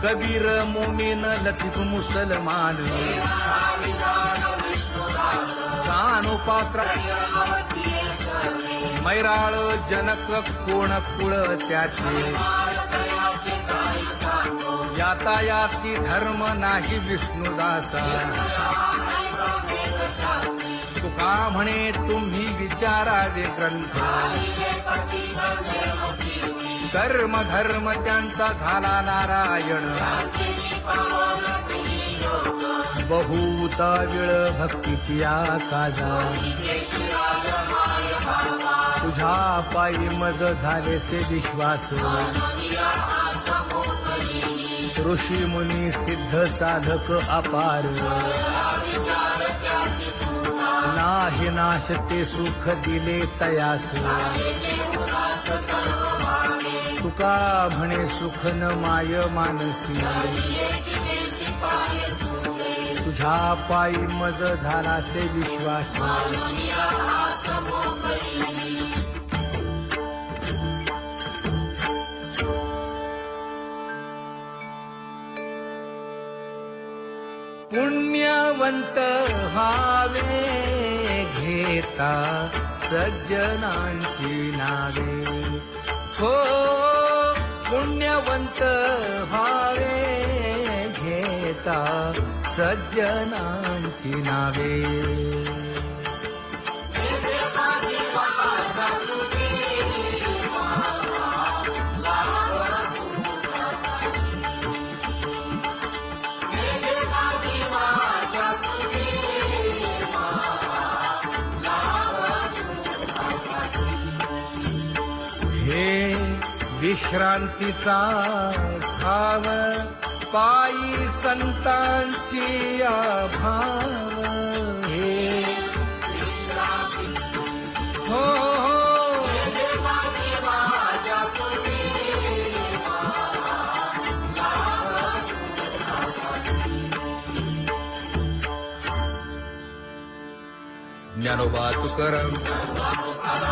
कबीर मोमीन लतीफ मुसलमान कानोपात्र मैराळ जनक कोण कुळ त्याचे यातायाती धर्म नाही विष्णुदासा तुका म्हणे तुम्ही विचारावे ग्रंथ कर्म धर्म त्यांचा झाला नारायण बहुता वेळ भक्तीची आकाजा तुझ्या पायी मज झालेसे विश्वास ऋषी मुनी सिद्ध साधक अपार नाही नाश ते सुख दिले तयास तुका म्हणे सुख न माय मानसी तुझ्या पायी मज झालासे विश्वास पुण्यवंत व्हावे घेता सज्जनांची नावे हो पुण्यवंत व्हावे घेता सज्जनांची नावे हे विश्रांतीचा भाव पायी संतांची अभाव हे हो ज्ञानोबा तुकाराम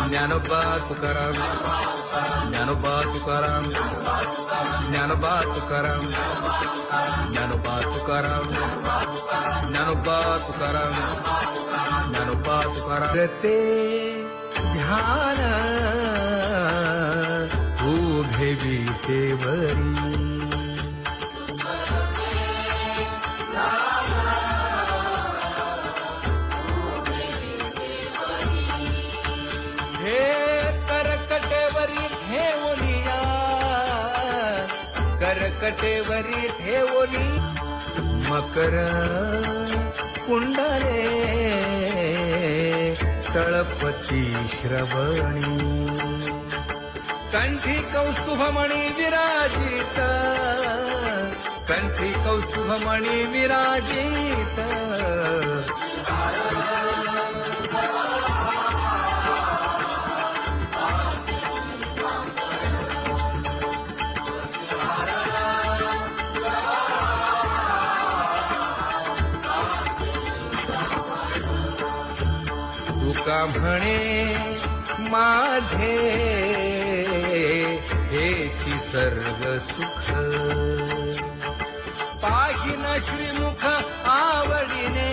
ज्ञानोबा तुकाराम ज्ञानोबा तुकाराम ज्ञानोबा तुकाराम ज्ञानोबा तुकाराम ज्ञानोबा तुकाराम ज्ञानोबा तुकाराम ते ध्यान उभे विटेवरी करकटेवरी ठेवली मकर कुंडले तळपती श्रवणी कंठी कौस्तुभमणी विराजित कंठी कौस्तुभमणी विराजित तुका म्हणे माझे हेची सर्व सुख पाहिन श्रीमुख आवडीने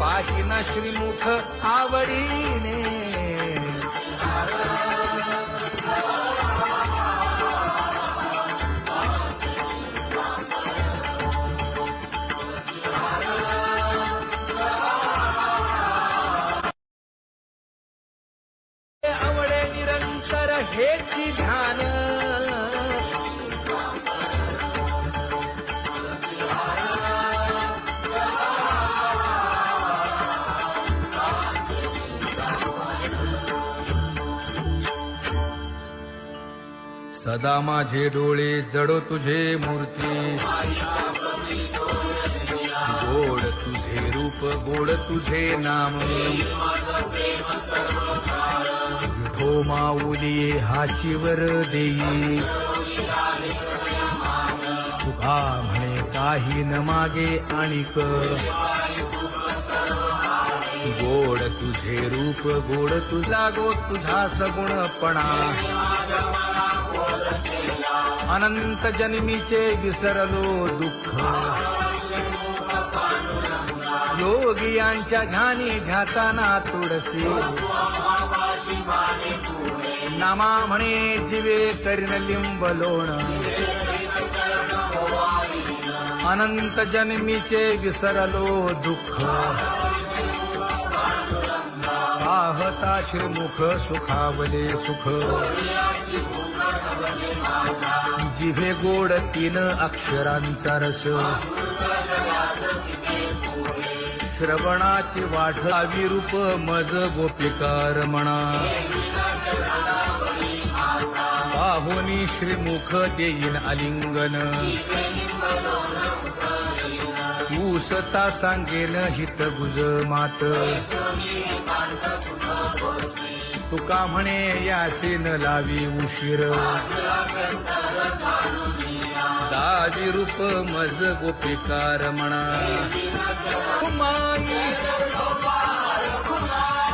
पाहिन श्रीमुख आवडीने आवडे निरंतर हेची ध्यान सदा माझे डोळे जडो तुझे मूर्ती गोड तुझे रूप गोड तुझे नाम विठो माऊली हाचीवर देई तुका म्हणे काही न मागे आणिक गोड तुझे रूप गोड तुझा गो तुझा सगुणपणा अनंत जन्मीचे विसरलो दुःख योगियांच्या ध्यानी ध्याताना तुळसी नामा म्हणे जीवे करीन लिंब लोण अनंत जन्मीचे विसरलो दुःख पाहता श्रीमुख सुखावले सुख जिभे गोड 3 अक्षरांचा रस श्रवणाची वाढ विरूप मज गोपिकार म्हणा पाहुनी श्रीमुख देईन आलिंगन ऊसता सांगेन हित गुज मात तुका म्हणे यासीन लावी उशीर दावी रूप मज गोपिकार म्हणा खुमाई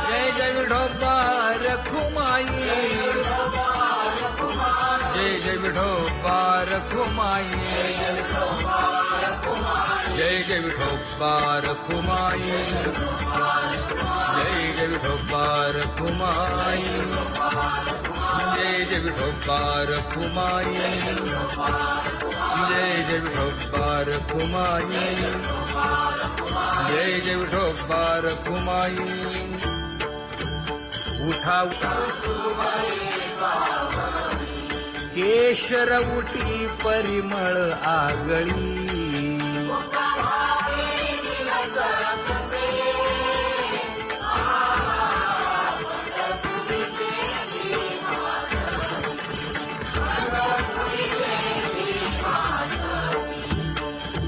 जय जय विठोबार खुमाई जय जय विठोबार खुमाई जय जय विठोबार खुमाई जय जय विठोबार खुमाई जय जय विठोबार खुमाई जय जय विठोबार खुमाई जय जय विठोबार खुमाई उठा केशर उठी परिमळ आगळी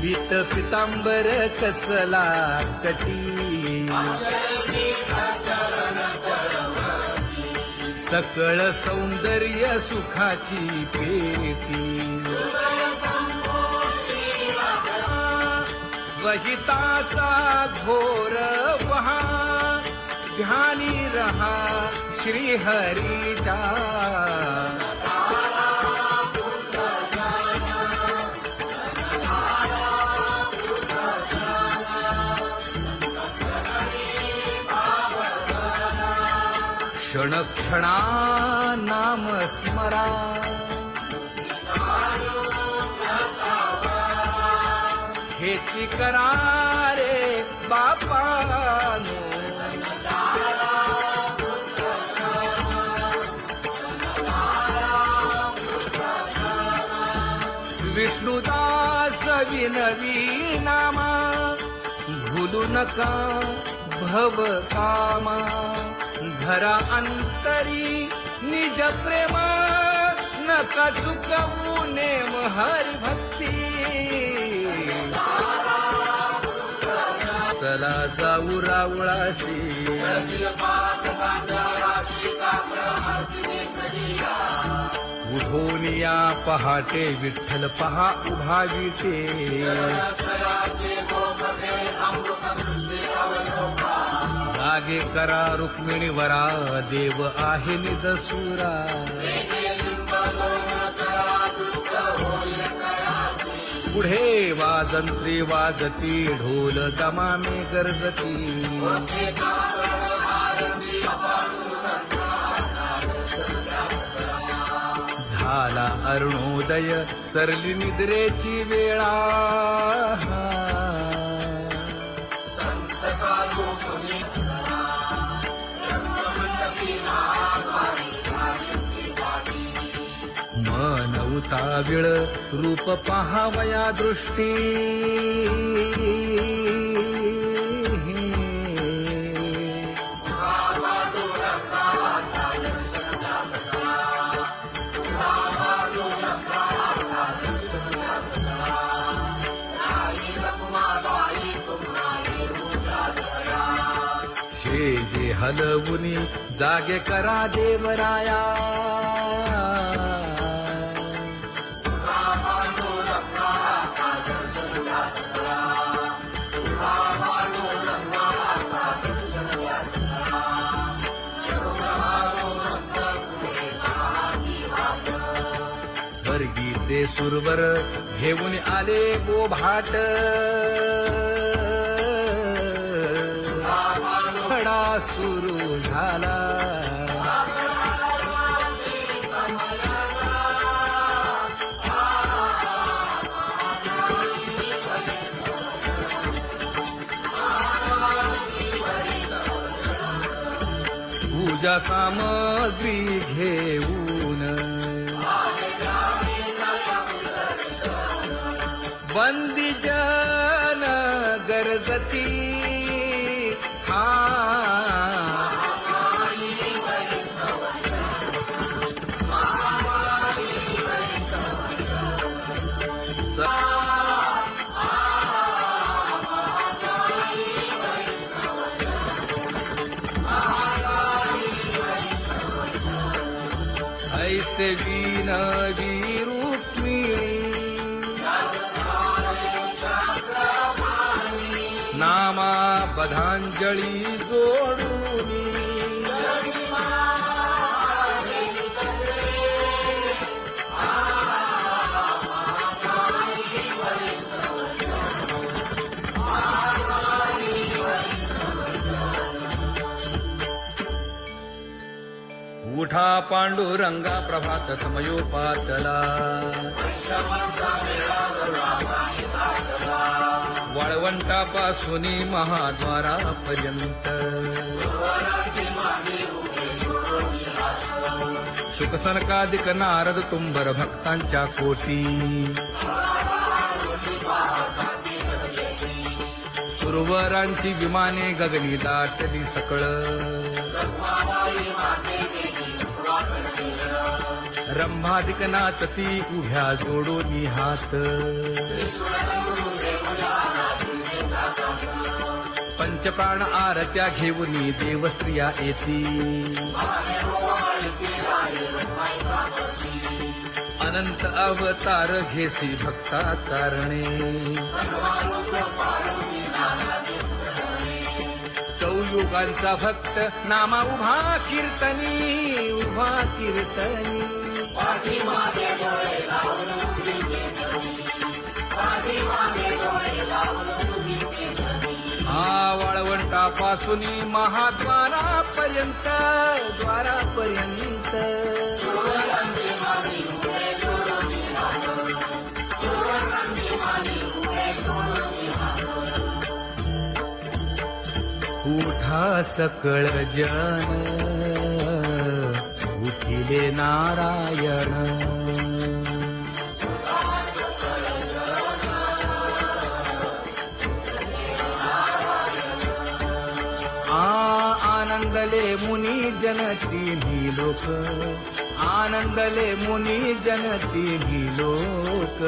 पीत पितांबर कसला कटी सकळ सौंदर्य सुखाची पेटी स्वहिताचा घोर वहा ध्यानी रहा श्रीहरीचा क्षण क्षणा नाम स्मरा हेची करा रे बापानो विष्णुदास विनवी नामा भूलू नका भव कामा धरा अंतरी निज प्रेमा नका चुकवू नेम हरी भक्ती चला जाऊ रावळाशी उठोनिया पहाटे विठ्ठल पहा उभा विटे जागे करा रुक्मिणी वरा देव आहे निदसुरा पुढे वाजंत्री वाजती ढोल दमामे गरजती झाला अरुणोदय सरली निद्रेची वेळा मन उताविळ रूप पहावया दृष्टी जे हलवुनी जागे करा देवराया स्वर्गी ते सुरवर घेऊन आले बोभाट खडा सुरू झाला पूजा सामग्री घेऊन बंदी जन गरजती ऐसे विनवी रुक्मिणी नामा बधांजळी जोडूनी उठा पांडुरंगा प्रभात समयोपातला वाळवंटापासून महाद्वारापर्यंत शुकसनकादिक नारद तुंबर भक्तांच्या कोटी सुरवरांची विमाने गगनी दाटली सकळ रंभादिक नाचती उभ्या जोडोनी हात पंचप्राण आरत्या घेऊनी देवस्त्रिया येती अनंत अवतार घेसी भक्ता तारणे चौयुगांचा भक्त नामा उभा कीर्तनी उभा कीर्तनी वाळवंटापासून महाद्वारापर्यंत द्वारापर्यंत उठा सकळ जन उठिले नारायण आनंदले मुनी जन तिन्ही लोक आनंदले मुनी जन तिन्ही लोक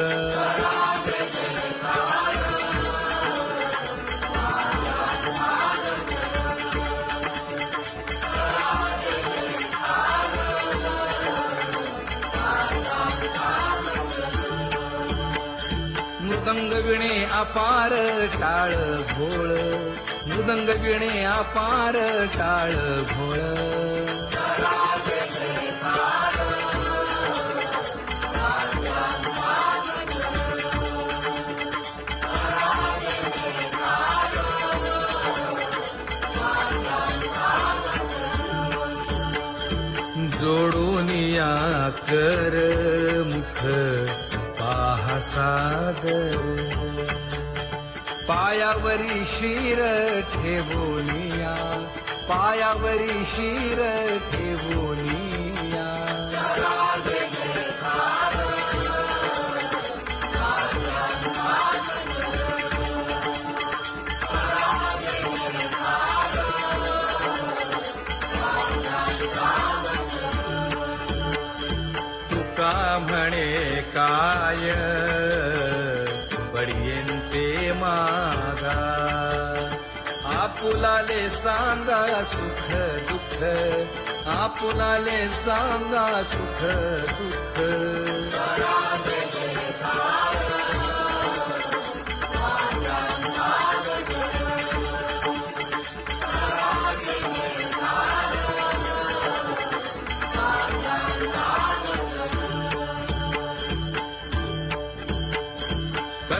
मृदंग विणे अपार टाळ भोळ मृदंग विणे अपार टाळ भोळ जोडूनिया कर मुख पाहा सागर पायावरी शिर ठेवोनिया पायावरी शिर ठेवोनिया तुका म्हणे काय बडियेंते मागा आपुलाले सांगा सुख दुःख आपुलाले सांगा सुख दुःख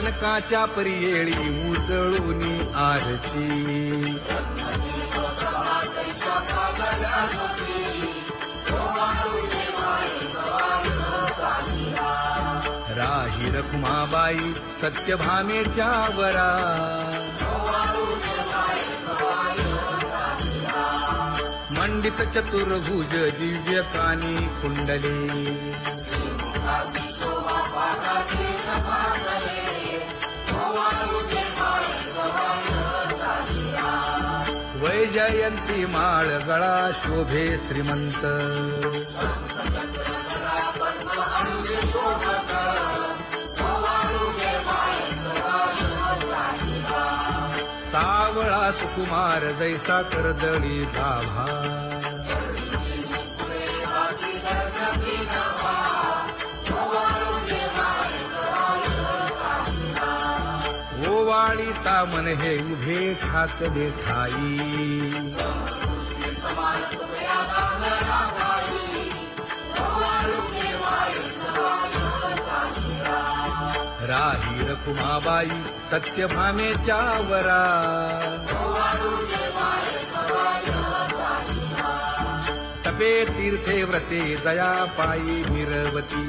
कनकाच्या परियेळी उजळूनी आरती राही रखुमाबाई सत्यभामेच्या वरा मंडित चतुर्भुज दिव्य कानी कुंडले वैजयंती माळ गळा शोभे श्रीमंत सावळा सुकुमार जैसा कर्दळी गाभा ओवाळी तामन हे उभे ठाकले ठाई राही रखुमाबाई सत्यभामेच्या वरा तपे तीर्थे व्रते जया पायी मिरवती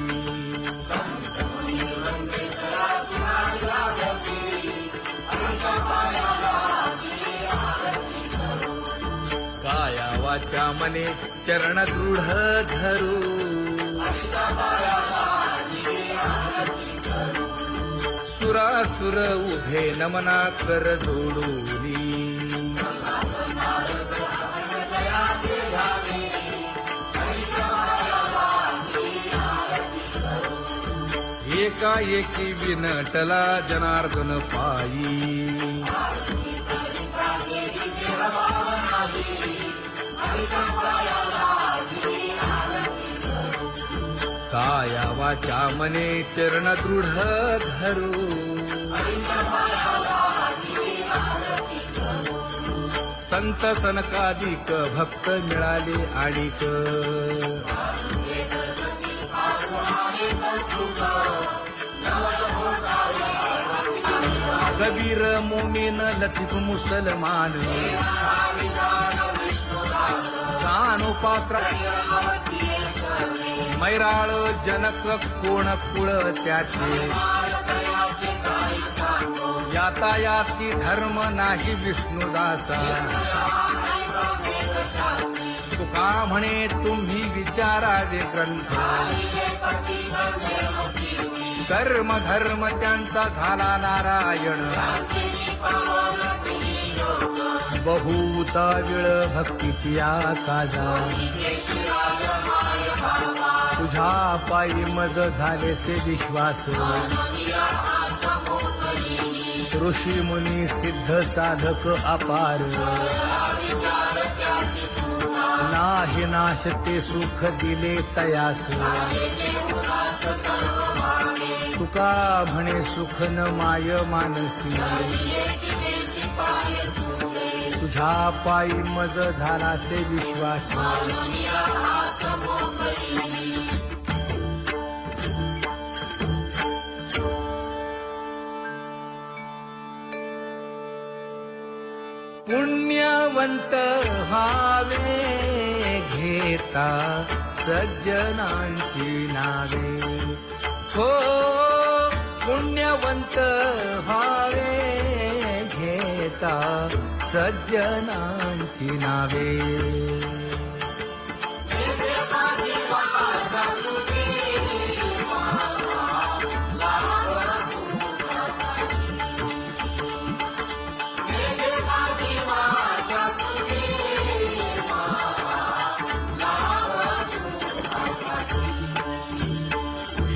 काया वाचा मने चरण दृढ धरू सुरासुर उभे नमना कर जोडूनी एकाएकी विनटला जनार्दन पायी काया वाचा मने चरण दृढ धरू संत सनकादिक भक्त मिळाले आणिक कबीर मोमीन लतीफ मुसलमान कानोपात्र मैराळ जनक कोण कुळ त्याचे यातायाती धर्म नाही विष्णुदासा तुका म्हणे तुम्ही विचारावे ग्रंथ कर्म धर्म त्यांचा झाला नारायण बहुता वेळ भक्तीची आकाजा तुझ्या पायी मज झालेसे विश्वास ऋषी मुनी सिद्ध साधक अपार नाही नाश ते सुख दिले तयास तुका म्हणे सुख न माय मानसी तुझ्या पायी मज झालासे विश्वास पुण्यवंत व्हावे घेता सज्जनांची नावे हो पुण्यवंत व्हावे घेता सज्जनांची नावे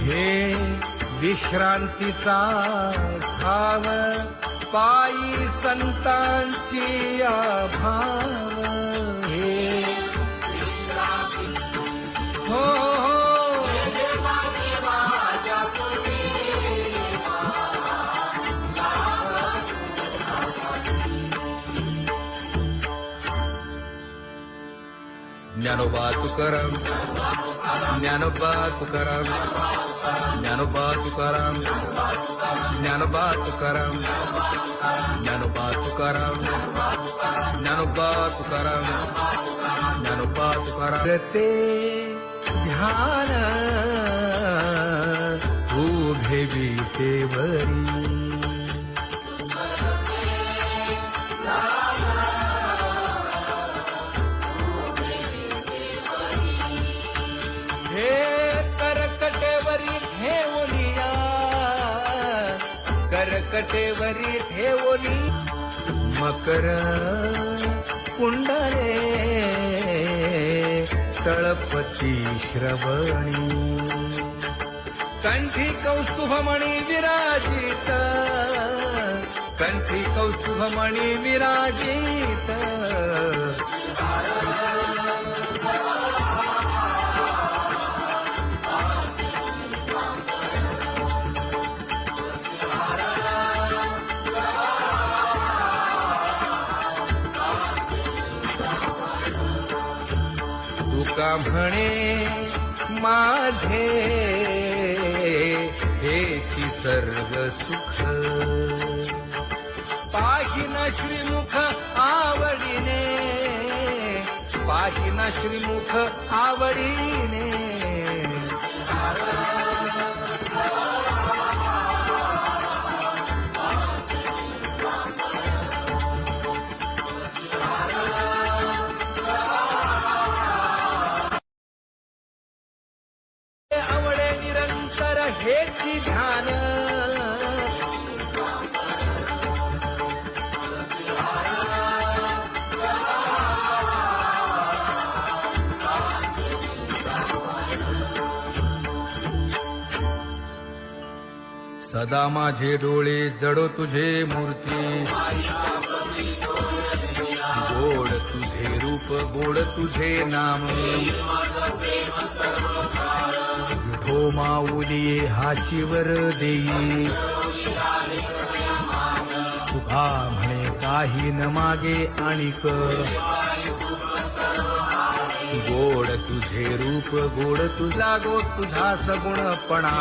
हे विश्रांतीचा भाव पायी संतांची भाव हे हो ज्ञानोबा तुकाराम ज्ञानोबा तुकाराम ज्ञानोबा तुकाराम ज्ञान ज्ञानोबा तुकाराम ज्ञानोबा तुकाराम ज्ञानोबा तुकाराम ज्ञानोबा तुकाराम ते ध्यान उभे विटेवरी हे करकटेवरी ठेवलिया करकटेवरी ठेवली मकर कुंडले तळपती श्रवणी कंठी कौस्तुभमणी विराजित कंठी कौस्तुभमणी विराजित तुका म्हणे माझे हेची सर्व सुख पाहिना श्रीमुख आवडीने पाहिना श्रीमुख आवडीने आवडे निरंतर हेची ध्यान सदा माझे डोळे जडो तुझे मूर्ती गोड तुझे रूप गोड तुझे नाम विठो माऊली हाचीवर देई तुका म्हणे काही न मागे आणिक गोड तुझे रूप गोड तुझा गो तुझा सगुणपणा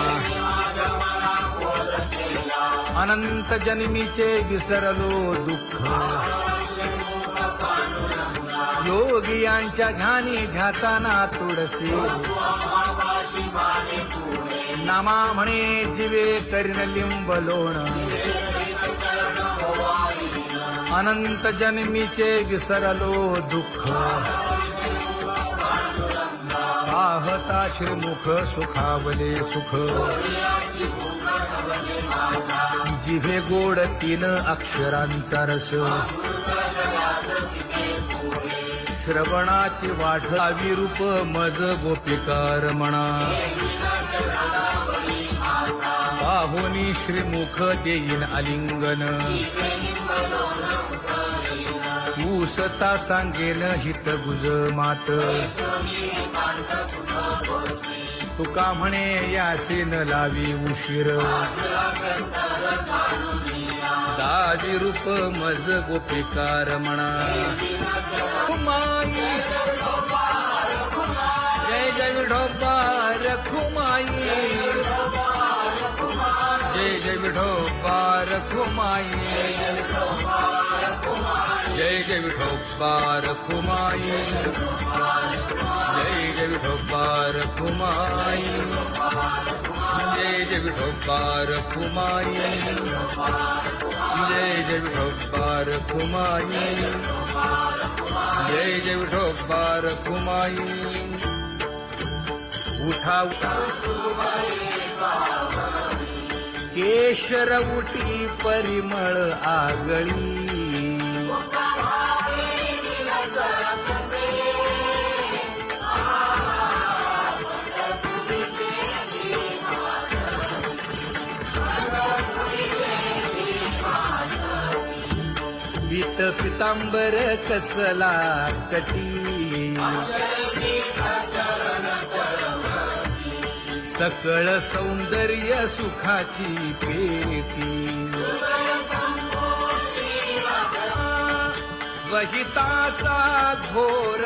अनंत जन्मीचे विसरलो दुःख योगियांच्या ध्यानी ध्याताना तुळसी नामा म्हणे जीवे करीन लिंबलोण अनंत जन्मीचे विसरलो दुःख पाहता श्रीमुख सुखावले सुख जिभे गोड 3 अक्षरांचा रस श्रवणाची वाढावी रूप मज गोपिकार म्हणा पाहुनी श्रीमुख देईन आलिंगन ऊसता सांगेन हित गुज मात तुका म्हणे यासीन लावी उशीर दावी रूप मज गोपिकार म्हणा जय जय विठोबा रखुमाई जय जय विठोबा रखुमाई जय जय विठोबा रखुमाई जय जय विठोबा रखुमाई जय जय विठोबा रखुमाई जय जय विठोबा रखुमाई जय जय विठोबा रखुमाई उठा केशर उठी परिमळ आगळी पीत पितांबर कसला कटी सकळ सौंदर्य सुखाची पेटी स्वहिताचा घोर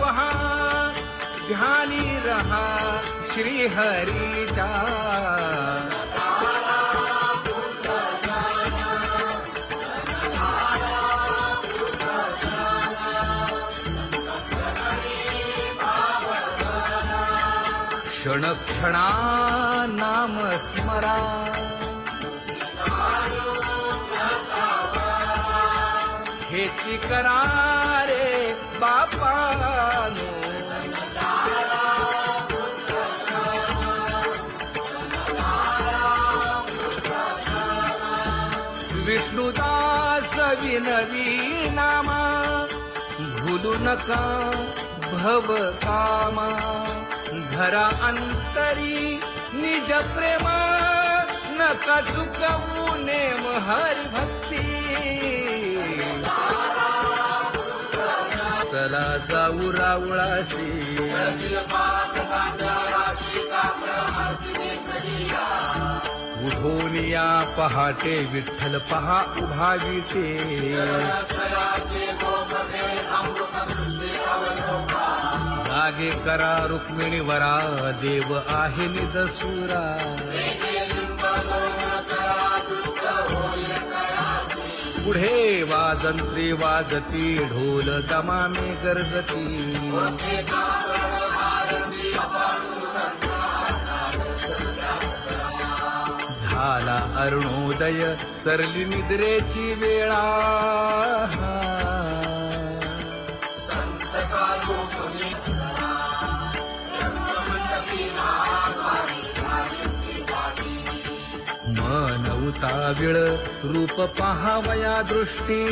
वहा ध्यानी रहा श्रीहरीचा क्षण क्षणा नाम स्मरा हेची करा रे बापानो विष्णुदास विनवी नामा भूलू नका भव कामा घरा अंतरी निज प्रेमा नका चुकवू नेम हरी भक्ती चला जाऊ रावळासी उठोनिया पहाटे विठ्ठल पहा उभा विटे जागे करा रुक्मिणी वरा देव आहे निदसुरा पुढे वाजंत्री वाजती ढोल दमामे गरजती झाला अरुणोदय सरली निद्रेची वेळा मन उताविळ रूप पहावया दृष्टी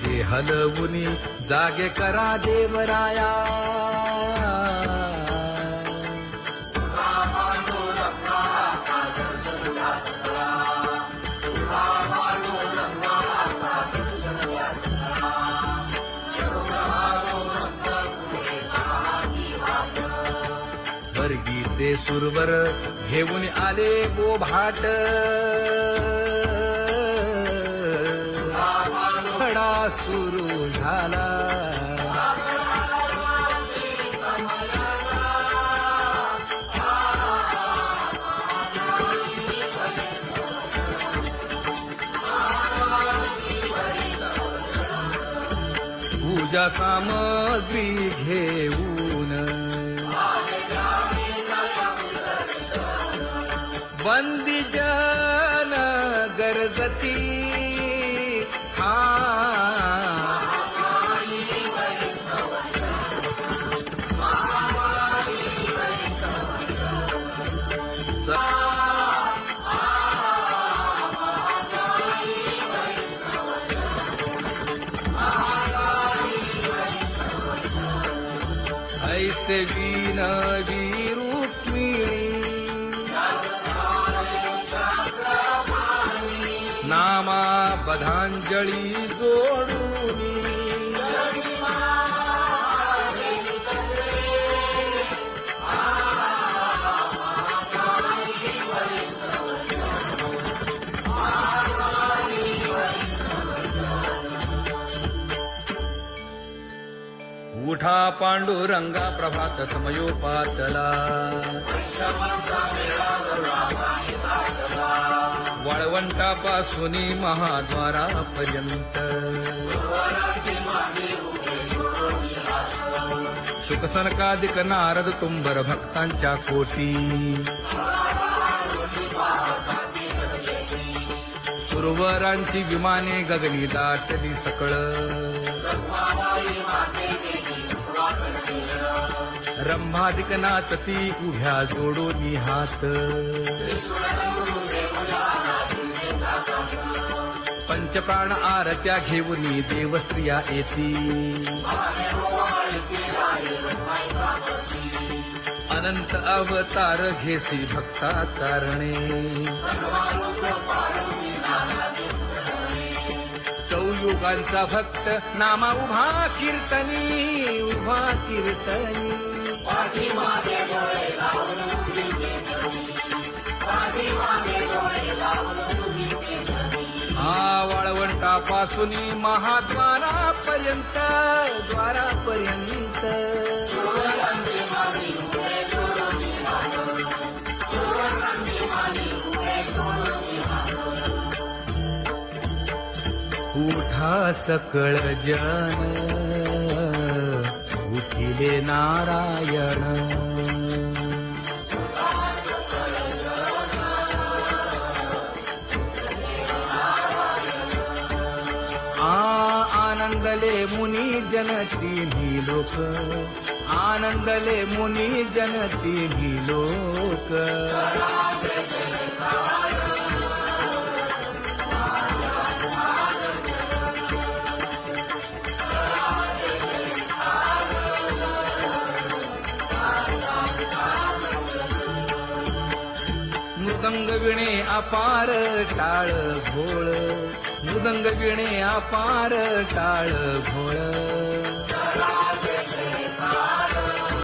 जे हलवुनी जागे करा देवराया स्वर्गीचे सुरवर घेऊन आले बोभाट खडा सुरू झाला पूजा सामग्री घेऊन बंदी जन गरजती ऐसे विनवी रुक्मिणी नामा बधांजळी जोडूनी उठा पांडुरंगा प्रभात समयोपातला वाळवंटापासून महाद्वारापर्यंत शुकसनकादिक नारद तुंबर भक्तांच्या कोटी सुरवरांची विमाने गगनी दाटली सकळ रंभादिक नाचती उभ्या जोडोनी हात पंचप्राण आरत्या घेऊनी देवस्त्रिया येती अनंत अवतार घेसी भक्ता तारणे चौयुगांचा भक्त नामा उभा कीर्तनी उभा कीर्तनी वाळवंटापासून महाद्वारापर्यंत द्वारापर्यंत द्वारापर्यंत उठा सकळ जन उठिले नारायण आनंदले मुनी जन तिन्ही लोक आनंदले मुनी जन तिन्ही लोक मृदंग विणे अपार टाळ भोळ मृदंग विणे अपार टाळ भोळ